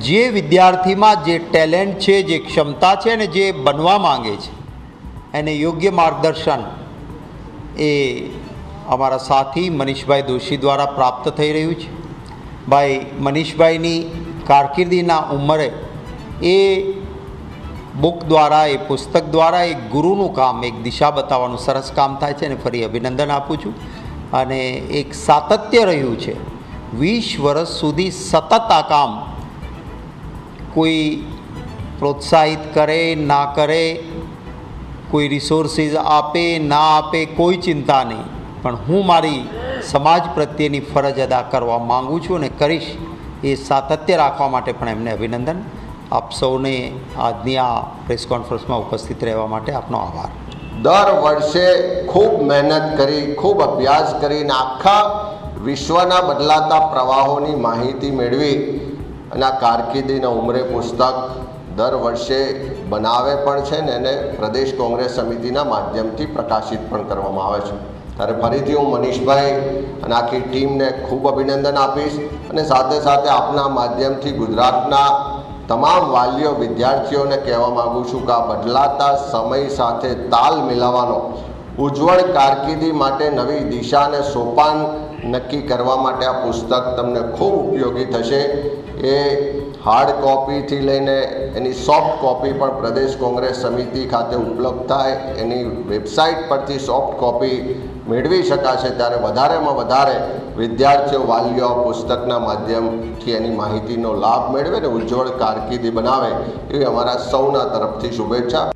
જે વિદ્યાર્થીમાં જે ટેલેન્ટ છે, જે ક્ષમતા છે ને જે બનવા માંગે છે એને યોગ્ય માર્ગદર્શન એ અમારા સાથી મનીષભાઈ દોશી દ્વારા પ્રાપ્ત થઈ રહ્યું છે। ભાઈ મનીષભાઈની કારકિર્દીના ઉંમરે એ બુક દ્વારા, એ પુસ્તક દ્વારા એક ગુરુનું કામ, એક દિશા બતાવવાનું સરસ કામ થાય છે અને ફરી અભિનંદન આપું છું। અને એક સાતત્ય રહ્યું છે, 20 વર્ષ સુધી સતત આ કામ, કોઈ પ્રોત્સાહિત કરે ના કરે, કોઈ રિસોર્સિસ આપે ના આપે, કોઈ ચિંતા નહીં, પણ હું મારી સમાજ પ્રત્યેની ફરજ અદા કરવા માગું છું અને કરીશ। એ સાતત્ય રાખવા માટે પણ એમને અભિનંદન। આપ સૌને આજની આ પ્રેસ કોન્ફરન્સમાં ઉપસ્થિત રહેવા માટે આપનો આભાર। દર વર્ષે ખૂબ મહેનત કરી, ખૂબ અભ્યાસ કરીને આખા વિશ્વના બદલાતા પ્રવાહોની માહિતી મેળવી અને આ કારકિર્દીના ઉંમરે પુસ્તક દર વર્ષે બનાવે પણ છે ને એને પ્રદેશ કોંગ્રેસ સમિતિના માધ્યમથી પ્રકાશિત પણ કરવામાં આવે છે। ત્યારે ફરીથી હું મનીષભાઈ અને આખી ટીમને ખૂબ અભિનંદન આપીશ અને સાથે સાથે આપના માધ્યમથી ગુજરાતના તમામ વાલીઓ, વિદ્યાર્થીઓને કહેવા માગું છું કે આ બદલાતા સમય સાથે તાલ મિલાવવાનો, ઉજ્જવળ કારકિર્દી માટે નવી દિશા અને સોપાન નક્કી કરવા માટે આ પુસ્તક તમને ખૂબ ઉપયોગી થશે। એ હાર્ડ કોપીથી લઈને એની સોફ્ટ કોપી પણ પ્રદેશ કોંગ્રેસ સમિતિ ખાતે ઉપલબ્ધ થાય, એની વેબસાઇટ પરથી સોફ્ટ કોપી મેળવી શકાશે। ત્યારે વધારેમાં વધારે વિદ્યાર્થીઓ, વાલીઓ આ પુસ્તકના માધ્યમથી એની માહિતીનો લાભ મેળવે ને ઉજ્જવળ કારકિર્દી બનાવે એવી અમારા સૌના તરફથી શુભેચ્છા।